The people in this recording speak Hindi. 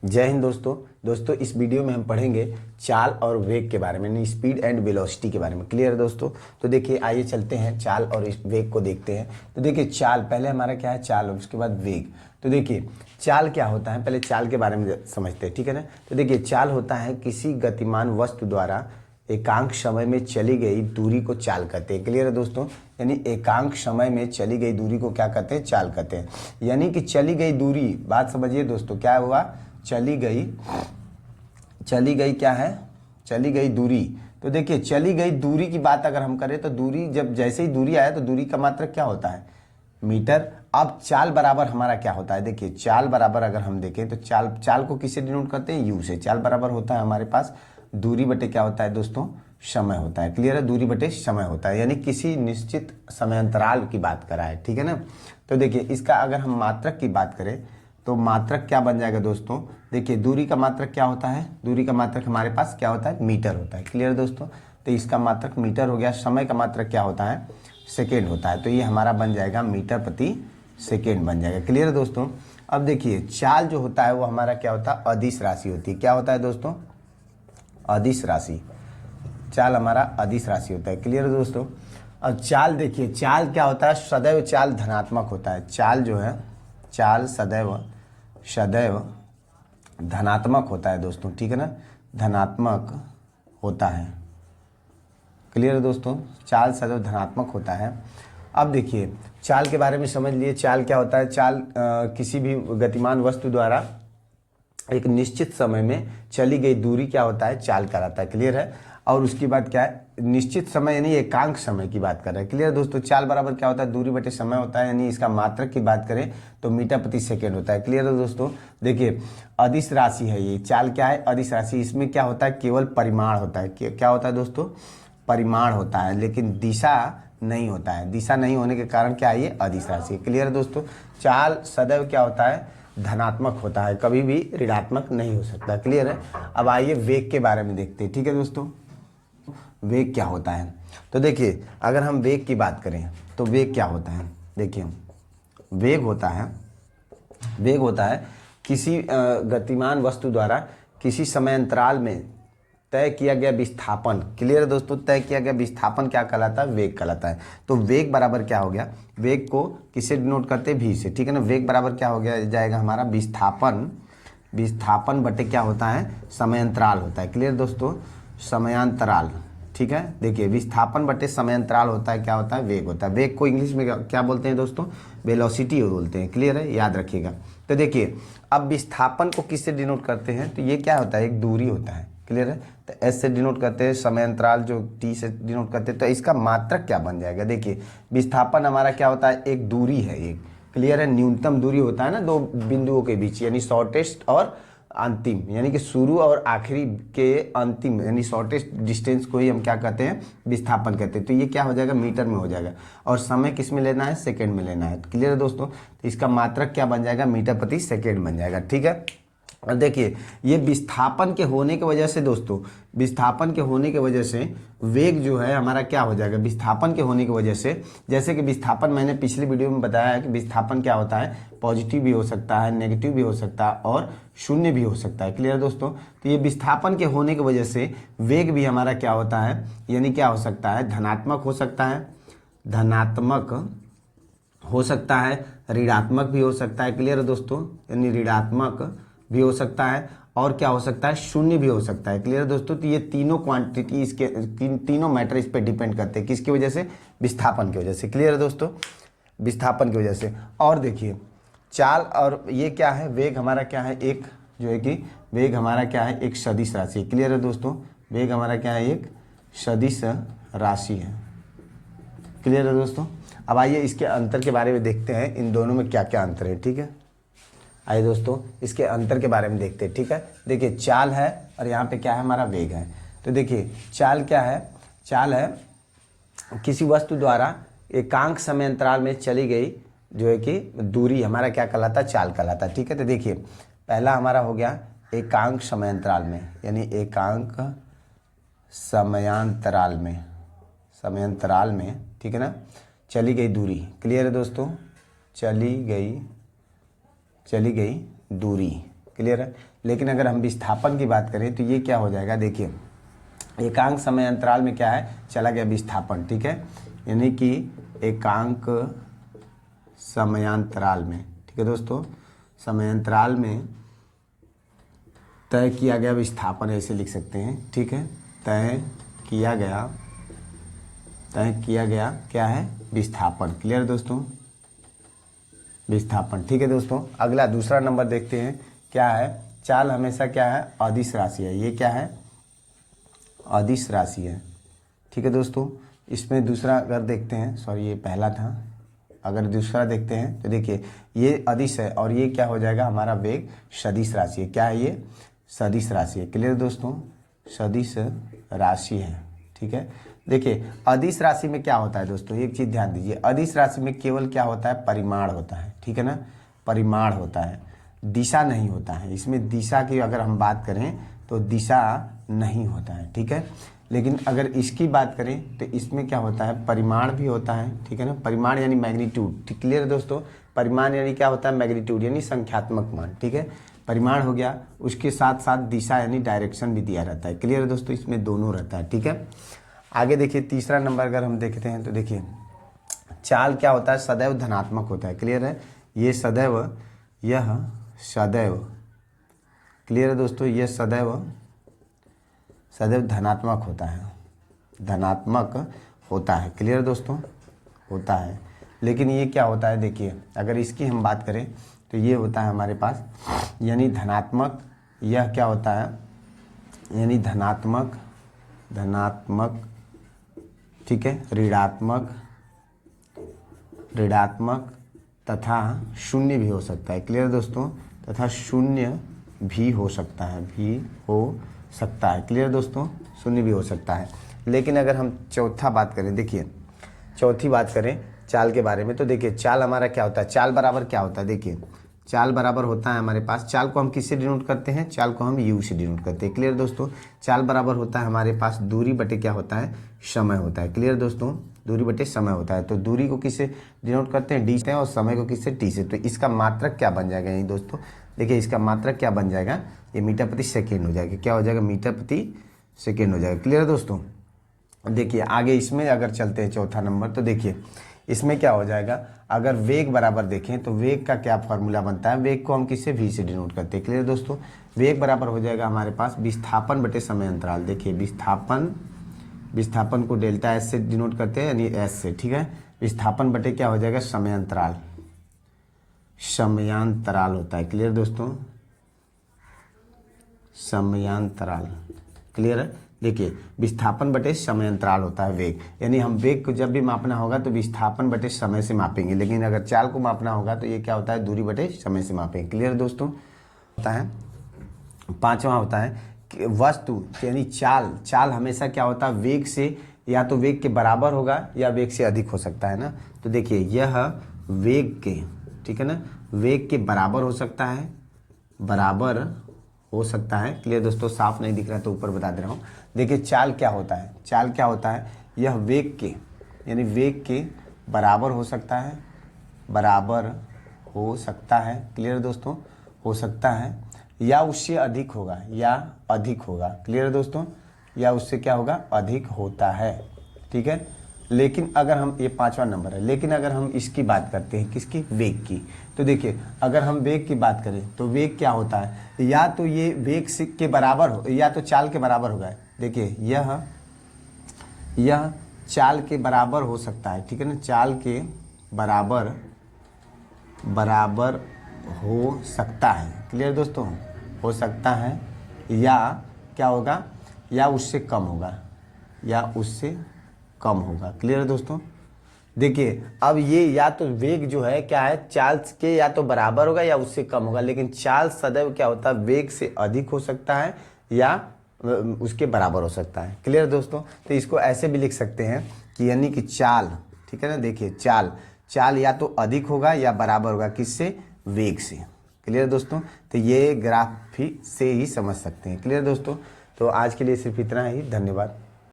जय हिंद दोस्तों इस वीडियो में हम पढ़ेंगे चाल और वेग के बारे में, यानी स्पीड एंड वेलोसिटी के बारे में। क्लियर है दोस्तों? तो देखिए आइए चलते हैं चाल और इस वेग को देखते हैं। तो देखिए चाल, पहले हमारा क्या है चाल और उसके बाद वेग। तो देखिए चाल क्या होता है, पहले चाल के बारे में समझते हैं, ठीक है ना। तो देखिए चाल होता है किसी गतिमान वस्तु द्वारा एकांक समय में चली गई दूरी को चाल कहते हैं। क्लियर है दोस्तों? यानी एकांक समय में चली गई दूरी को क्या कहते हैं? चाल कहते हैं। यानी कि चली गई दूरी, बात समझिए दोस्तों, क्या हुआ? चली गई क्या है? चली गई दूरी। तो देखिए चली गई दूरी की बात अगर हम करें तो दूरी, जब जैसे ही दूरी आया तो दूरी का मात्रक क्या होता है? मीटर। अब चाल बराबर हमारा क्या होता है? देखिए चाल बराबर अगर हम देखें तो चाल को किससे डिनोट करते हैं? यू से। चाल बराबर होता है हमारे पास दूरी बटे क्या होता है दोस्तों? समय होता है। क्लियर है? दूरी बटे समय होता है, यानी किसी निश्चित समय अंतराल की बात करा है, ठीक है ना। तो देखिए इसका अगर हम मात्रक की बात करें तो मात्रक क्या बन जाएगा दोस्तों? देखिए दूरी का मात्रक क्या होता है? दूरी का मात्रक हमारे पास क्या होता है? मीटर होता है। क्लियर दोस्तों? तो इसका मात्रक मीटर हो गया। समय का मात्रक क्या होता है? सेकेंड होता है। तो ये हमारा बन जाएगा मीटर प्रति सेकेंड बन जाएगा। क्लियर है दोस्तों? अब देखिए चाल जो होता है वो हमारा क्या होता है? अदिश राशि होती है। क्या होता है दोस्तों? अदिश राशि। चाल हमारा अदिश राशि होता है। क्लियर है दोस्तों? अब चाल देखिए, चाल क्या होता है? सदैव चाल धनात्मक होता है। चाल जो है, चाल सदैव धनात्मक होता है दोस्तों, ठीक है ना। धनात्मक होता है। क्लियर है दोस्तों? चाल सदैव धनात्मक होता है। अब देखिए चाल के बारे में समझ लिए। चाल क्या होता है? चाल किसी भी गतिमान वस्तु द्वारा एक निश्चित समय में चली गई दूरी क्या होता है? चाल कहलाता है। क्लियर है? और उसके बाद क्या है? निश्चित समय यानी एकांक समय की बात कर रहे हैं। क्लियर दोस्तों? चाल बराबर क्या होता है? दूरी बटे समय होता है, यानी इसका मात्रक की बात करें तो मीटर प्रति सेकेंड होता है। क्लियर है दोस्तों? देखिए अदिश राशि है ये। चाल क्या है? अदिश राशि। इसमें क्या होता है? केवल परिमाण होता है। क्या होता है दोस्तों? परिमाण होता है, लेकिन दिशा नहीं होता है। दिशा नहीं होने के कारण क्या है? ये अदिश राशि। क्लियर है दोस्तों? चाल सदैव क्या होता है? धनात्मक होता है, कभी भी ऋणात्मक नहीं हो सकता। क्लियर है? अब आइए वेग के बारे में देखते हैं, ठीक है दोस्तों। वेग क्या होता है? तो देखिए अगर हम वेग की बात करें तो वेग क्या होता है? देखिए वेग होता है किसी गतिमान वस्तु द्वारा किसी समय अंतराल में तय किया गया विस्थापन। क्लियर है दोस्तों? तय किया गया विस्थापन क्या कहलाता है? वेग कहलाता है। तो वेग बराबर क्या हो गया? वेग को किससे डिनोट करते हैं? भी से, ठीक है ना। वेग बराबर क्या हो गया जाएगा हमारा? विस्थापन बटे क्या होता है? समय अंतराल होता है। क्लियर दोस्तों? समयांतराल, ठीक है। देखिए विस्थापन बटे समय अंतराल होता है, क्या होता है? वेग होता है। वेग को इंग्लिश में क्या बोलते हैं दोस्तों? वेलोसिटी बोलते हैं। क्लियर है? याद रखिएगा। तो देखिए अब विस्थापन को किससे डिनोट करते हैं? तो ये क्या होता है? एक दूरी होता है। क्लियर है? तो एस से डिनोट करते हैं, समय अंतराल जो टी से डिनोट करते हैं। तो इसका मात्रक क्या बन जाएगा? देखिए विस्थापन हमारा क्या होता है? एक दूरी है एक। क्लियर है? न्यूनतम दूरी होता है ना दो बिंदुओं के बीच, यानी शॉर्टेस्ट और अंतिम, यानी कि शुरू और आखिरी के अंतिम, यानी शॉर्टेस्ट डिस्टेंस को ही हम क्या कहते हैं? विस्थापन कहते हैं। तो ये क्या हो जाएगा? मीटर में हो जाएगा। और समय किस में लेना है? सेकंड में लेना है। क्लियर है दोस्तों? तो इसका मात्रक क्या बन जाएगा? मीटर प्रति सेकंड बन जाएगा, ठीक है। और देखिए ये विस्थापन के होने की वजह से दोस्तों, विस्थापन के होने की वजह से वेग जो है हमारा क्या हो जाएगा? विस्थापन के होने की वजह से, जैसे कि विस्थापन मैंने पिछली वीडियो में बताया है कि विस्थापन क्या होता है? पॉजिटिव भी हो सकता है, नेगेटिव भी हो सकता है और शून्य भी हो सकता है। क्लियर दोस्तों? तो ये विस्थापन के होने की वजह से वेग भी हमारा क्या होता है? यानी क्या हो सकता है? धनात्मक हो सकता है, धनात्मक हो सकता है, ऋणात्मक भी हो सकता है। क्लियर है दोस्तों? यानी ऋणात्मक भी हो सकता है और क्या हो सकता है? शून्य भी हो सकता है। क्लियर है दोस्तों? तो ये तीनों क्वांटिटी, इसके तीनों मैटर इस पे डिपेंड करते हैं। किसकी वजह से? विस्थापन की वजह से। क्लियर है दोस्तों? विस्थापन की वजह से। और देखिए चाल और ये क्या है? वेग हमारा क्या है? एक जो है कि वेग हमारा क्या है? एक सदिश राशि। क्लियर है दोस्तों? वेग हमारा क्या है? एक सदिश राशि है। क्लियर है दोस्तों? अब आइए इसके अंतर के बारे में देखते हैं, इन दोनों में क्या क्या अंतर है, ठीक है। आइए दोस्तों इसके अंतर के बारे में देखते हैं, ठीक है। देखिए चाल है और यहाँ पे क्या है? हमारा वेग है। तो देखिए चाल क्या है? चाल है किसी वस्तु द्वारा एकांक समय अंतराल में चली गई जो है कि दूरी, हमारा क्या कहलाता है? चाल कहलाता है, ठीक है। तो देखिए पहला हमारा हो गया एकांक समय अंतराल में, यानी एकांक समयांतराल में, ठीक है ना, चली गई दूरी। क्लियर है दोस्तों? चली गई दूरी। क्लियर है। लेकिन अगर हम विस्थापन की बात करें तो ये क्या हो जाएगा, देखिए एकांक समय अंतराल में क्या है, चला गया विस्थापन, ठीक है, यानी कि एकांक समयांतराल में, ठीक है दोस्तों, समयांतराल में तय किया गया विस्थापन, ऐसे लिख सकते हैं, ठीक है, तय किया गया क्या है, विस्थापन। क्लियर दोस्तों, विस्थापन, ठीक है दोस्तों। अगला दूसरा नंबर देखते हैं, क्या है, चाल हमेशा क्या है, अदिश राशि है। ये क्या है, अदिश राशि है, ठीक है दोस्तों। इसमें दूसरा अगर देखते हैं, सॉरी ये पहला था, अगर दूसरा देखते हैं तो देखिए ये अदिश है और ये क्या हो जाएगा, हमारा वेग सदिश राशि है। क्या है ये, सदिश राशि है। क्लियर दोस्तों, सदिश राशि है, ठीक है। देखिए अदिश राशि में क्या होता है दोस्तों, एक चीज़ ध्यान दीजिए, अदिश राशि में केवल क्या होता है, परिमाण होता है, ठीक है ना, परिमाण होता है, दिशा नहीं होता है। इसमें दिशा की अगर हम बात करें तो दिशा नहीं होता है, ठीक है। लेकिन अगर इसकी बात करें तो इसमें क्या होता है, परिमाण भी होता है, ठीक है ना, परिमाण यानी मैग्नीट्यूड, ठीक। क्लियर दोस्तों, परिमाण यानी क्या होता है, मैग्नीट्यूड यानी संख्यात्मक मान, ठीक है, परिमाण हो गया, उसके साथ साथ दिशा यानी डायरेक्शन भी दिया रहता है। क्लियर है दोस्तों, इसमें दोनों रहता है, ठीक है। आगे देखिए तीसरा नंबर अगर हम देखते हैं तो देखिए चाल क्या होता है, सदैव धनात्मक होता है। क्लियर है, ये सदैव, यह सदैव, क्लियर है दोस्तों, ये सदैव धनात्मक होता है, धनात्मक होता है। क्लियर दोस्तों, होता है। लेकिन ये क्या होता है, देखिए अगर इसकी हम बात करें तो ये होता है हमारे पास यानी धनात्मक, यह क्या होता है यानी धनात्मक, ठीक है, ऋणात्मक तथा शून्य भी हो सकता है। क्लियर दोस्तों, तथा शून्य भी हो सकता है, क्लियर दोस्तों, शून्य भी हो सकता है। लेकिन अगर हम चौथा बात करें, देखिए चौथी बात करें चाल के बारे में तो देखिए चाल हमारा क्या होता है, चाल बराबर क्या होता है, देखिए चाल बराबर होता है हमारे पास, चाल को हम किससे डिनोट करते हैं, चाल को हम यू से डिनोट करते हैं। क्लियर दोस्तों, चाल बराबर होता है हमारे पास दूरी बटे क्या होता है, समय होता है। क्लियर दोस्तों, दूरी बटे समय होता है। तो दूरी को किससे डिनोट करते हैं, डी से, और समय को किससे, टी से। तो इसका मात्रक क्या बन जाएगा यही दोस्तों, देखिए इसका मात्रक क्या बन जाएगा, ये मीटर प्रति सेकेंड हो जाएगा। क्या हो जाएगा, मीटर प्रति सेकेंड हो जाएगा। क्लियर दोस्तों, देखिए आगे इसमें अगर चलते हैं चौथा नंबर तो देखिए इसमें क्या हो जाएगा, अगर वेग बराबर देखें तो वेग का क्या फॉर्मूला बनता है, वेग को हम किससे, v से डिनोट करते हैं। क्लियर दोस्तों, वेग बराबर हो जाएगा हमारे पास विस्थापन बटे समय अंतराल। देखिए विस्थापन को डेल्टा एस से डिनोट करते हैं यानी एस से, ठीक है। विस्थापन बटे क्या हो जाएगा, समयांतराल होता है। क्लियर दोस्तों, समयांतराल, क्लियर है। देखिए विस्थापन बटे समय अंतराल होता है वेग, यानी हम वेग को जब भी मापना होगा तो विस्थापन बटे समय से मापेंगे, लेकिन अगर चाल को मापना होगा तो ये क्या होता है, दूरी बटे समय से मापेंगे। क्लियर दोस्तों, होता है। पांचवा होता है कि वस्तु यानी चाल हमेशा क्या होता है, वेग से या तो वेग के बराबर होगा या वेग से अधिक हो सकता है ना। तो देखिए यह वेग के, ठीक है ना, वेग के बराबर हो सकता है, क्लियर दोस्तों, साफ नहीं दिख रहा है तो ऊपर बता दे रहा हूँ। देखिए चाल क्या होता है, यह वेग के यानी वेग के बराबर हो सकता है, क्लियर दोस्तों, हो सकता है, या उससे अधिक होगा, क्लियर दोस्तों, या उससे क्या होगा, अधिक होता है, ठीक है। लेकिन अगर हम, ये पांचवा नंबर है, लेकिन अगर हम इसकी बात करते हैं किसकी, वेग की, तो देखिए अगर हम वेग की बात करें तो वेग क्या होता है, या तो ये वेग से के बराबर हो या तो चाल के बराबर होगा। देखिए यह चाल के बराबर हो सकता है, ठीक है ना, चाल के बराबर हो सकता है। क्लियर दोस्तों, हो सकता है, या क्या होगा, या उससे कम होगा, क्लियर है दोस्तों। देखिए अब ये या तो वेग जो है क्या है, चाल के या तो बराबर होगा या उससे कम होगा, लेकिन चाल सदैव क्या होता है, वेग से अधिक हो सकता है या उसके बराबर हो सकता है। क्लियर दोस्तों, तो इसको ऐसे भी लिख सकते हैं कि यानी कि चाल, ठीक है ना, देखिए चाल या तो अधिक होगा या बराबर होगा, किससे, वेग से। क्लियर दोस्तों, तो ये ग्राफ भी से ही समझ सकते हैं। क्लियर दोस्तों, तो आज के लिए सिर्फ इतना ही, धन्यवाद।